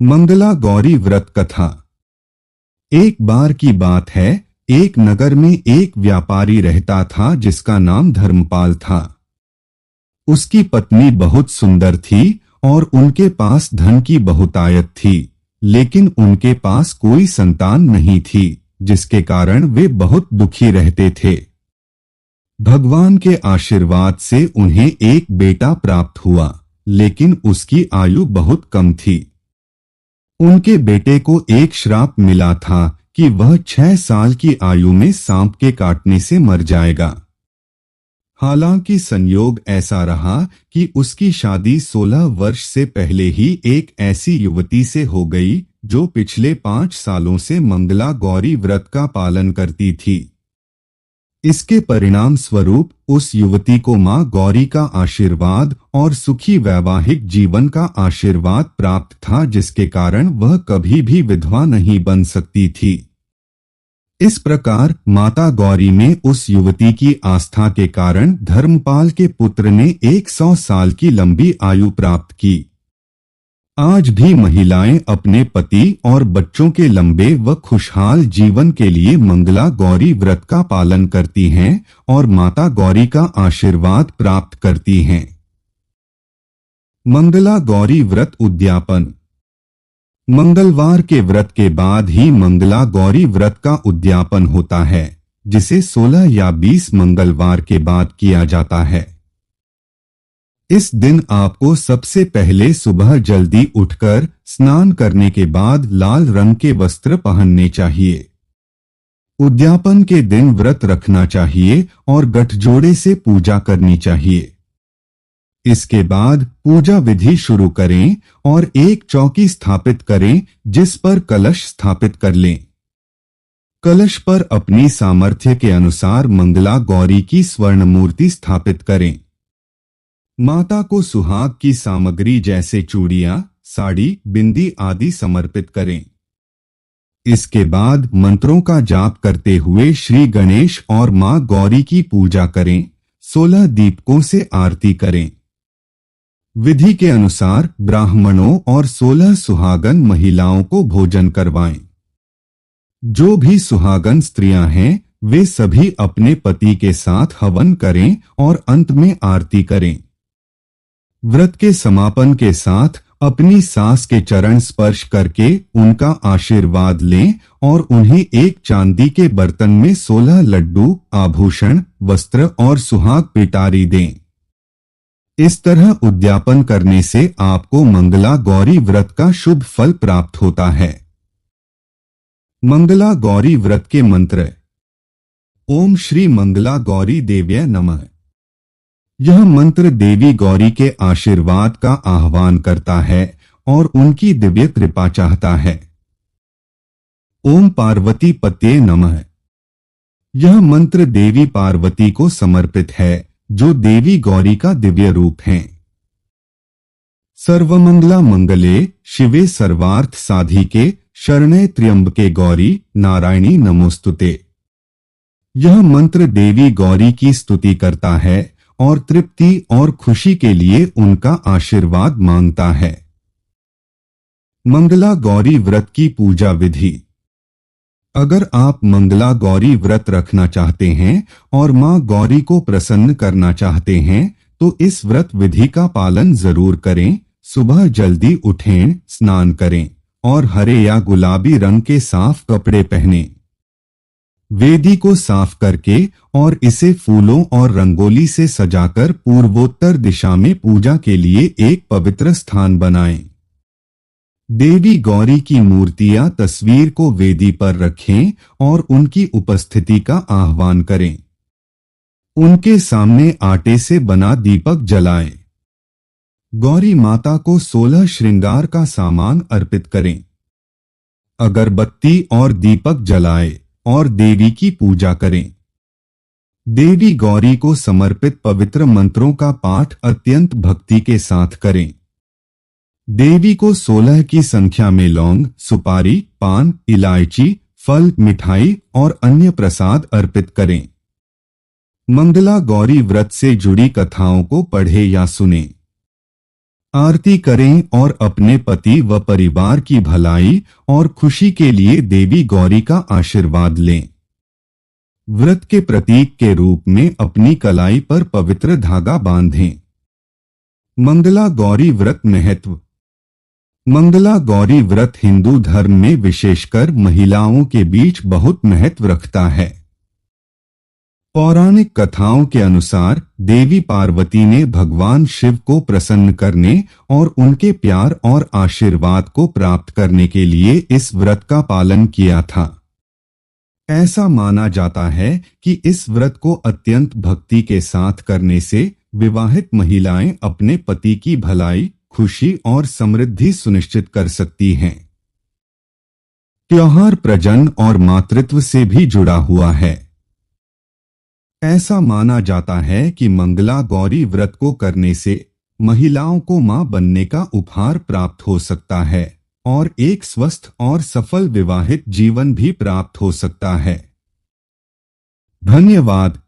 मंगला गौरी व्रत कथा। एक बार की बात है, एक नगर में एक व्यापारी रहता था जिसका नाम धर्मपाल था। उसकी पत्नी बहुत सुंदर थी और उनके पास धन की बहुतायत थी, लेकिन उनके पास कोई संतान नहीं थी, जिसके कारण वे बहुत दुखी रहते थे। भगवान के आशीर्वाद से उन्हें एक बेटा प्राप्त हुआ, लेकिन उसकी आयु बहुत कम थी। उनके बेटे को एक श्राप मिला था कि वह 6 साल की आयु में सांप के काटने से मर जाएगा। हालांकि संयोग ऐसा रहा कि उसकी शादी 16 वर्ष से पहले ही एक ऐसी युवती से हो गई जो पिछले 5 सालों से मंगला गौरी व्रत का पालन करती थी। इसके परिणाम स्वरूप उस युवती को मां गौरी का आशीर्वाद और सुखी वैवाहिक जीवन का आशीर्वाद प्राप्त था, जिसके कारण वह कभी भी विधवा नहीं बन सकती थी। इस प्रकार माता गौरी में उस युवती की आस्था के कारण धर्मपाल के पुत्र ने 100 साल की लंबी आयु प्राप्त की। आज भी महिलाएं अपने पति और बच्चों के लंबे व खुशहाल जीवन के लिए मंगला गौरी व्रत का पालन करती हैं और माता गौरी का आशीर्वाद प्राप्त करती हैं। मंगला गौरी व्रत उद्यापन। मंगलवार के व्रत के बाद ही मंगला गौरी व्रत का उद्यापन होता है, जिसे 16 या 20 मंगलवार के बाद किया जाता है। इस दिन आपको सबसे पहले सुबह जल्दी उठकर स्नान करने के बाद लाल रंग के वस्त्र पहनने चाहिए। उद्यापन के दिन व्रत रखना चाहिए और गठजोड़े से पूजा करनी चाहिए। इसके बाद पूजा विधि शुरू करें और एक चौकी स्थापित करें जिस पर कलश स्थापित कर लें। कलश पर अपनी सामर्थ्य के अनुसार मंगला गौरी की स्वर्ण मूर्ति स्थापित करें। माता को सुहाग की सामग्री जैसे चूड़ियां, साड़ी, बिंदी आदि समर्पित करें। इसके बाद मंत्रों का जाप करते हुए श्री गणेश और मां गौरी की पूजा करें। 16 दीपकों से आरती करें। विधि के अनुसार ब्राह्मणों और 16 सुहागन महिलाओं को भोजन करवाएं। जो भी सुहागन स्त्रियां हैं, वे सभी अपने पति के साथ हवन करें और अंत में आरती करें। व्रत के समापन के साथ अपनी सास के चरण स्पर्श करके उनका आशीर्वाद लें और उन्हें एक चांदी के बर्तन में 16 लड्डू, आभूषण, वस्त्र और सुहाग पिटारी दें। इस तरह उद्यापन करने से आपको मंगला गौरी व्रत का शुभ फल प्राप्त होता है। मंगला गौरी व्रत के मंत्र। ओम श्री मंगला गौरी देव्यै नमः। यह मंत्र देवी गौरी के आशीर्वाद का आह्वान करता है और उनकी दिव्य कृपा चाहता है। ओम पार्वती पते नमः। यह मंत्र देवी पार्वती को समर्पित है, जो देवी गौरी का दिव्य रूप हैं। सर्वमंगला मंगले शिवे सर्वार्थ साधिके शरणे त्र्यंबके गौरी नारायणी नमोस्तुते। यह मंत्र देवी गौरी की स्तुति करता है और तृप्ति और खुशी के लिए उनका आशीर्वाद मांगता है। मंगला गौरी व्रत की पूजा विधि। अगर आप मंगला गौरी व्रत रखना चाहते हैं और मां गौरी को प्रसन्न करना चाहते हैं, तो इस व्रत विधि का पालन जरूर करें। सुबह जल्दी उठें, स्नान करें और हरे या गुलाबी रंग के साफ कपड़े पहनें। वेदी को साफ करके और इसे फूलों और रंगोली से सजाकर पूर्वोत्तर दिशा में पूजा के लिए एक पवित्र स्थान बनाएं। देवी गौरी की मूर्ति या तस्वीर को वेदी पर रखें और उनकी उपस्थिति का आह्वान करें। उनके सामने आटे से बना दीपक जलाएं। गौरी माता को 16 श्रृंगार का सामान अर्पित करें। अगरबत्ती और दीपक जलाएं और देवी की पूजा करें। देवी गौरी को समर्पित पवित्र मंत्रों का पाठ अत्यंत भक्ति के साथ करें। देवी को 16 की संख्या में लौंग, सुपारी, पान, इलायची, फल, मिठाई और अन्य प्रसाद अर्पित करें। मंगला गौरी व्रत से जुड़ी कथाओं को पढ़े या सुने। आरती करें और अपने पति व परिवार की भलाई और खुशी के लिए देवी गौरी का आशीर्वाद लें। व्रत के प्रतीक के रूप में अपनी कलाई पर पवित्र धागा बांधें। मंगला गौरी व्रत महत्व। मंगला गौरी व्रत हिंदू धर्म में विशेषकर महिलाओं के बीच बहुत महत्व रखता है। पौराणिक कथाओं के अनुसार देवी पार्वती ने भगवान शिव को प्रसन्न करने और उनके प्यार और आशीर्वाद को प्राप्त करने के लिए इस व्रत का पालन किया था। ऐसा माना जाता है कि इस व्रत को अत्यंत भक्ति के साथ करने से विवाहित महिलाएं अपने पति की भलाई, खुशी और समृद्धि सुनिश्चित कर सकती हैं। त्योहार प्रजनन और मातृत्व से भी जुड़ा हुआ है। ऐसा माना जाता है कि मंगला गौरी व्रत को करने से महिलाओं को मां बनने का उपहार प्राप्त हो सकता है और एक स्वस्थ और सफल विवाहित जीवन भी प्राप्त हो सकता है। धन्यवाद।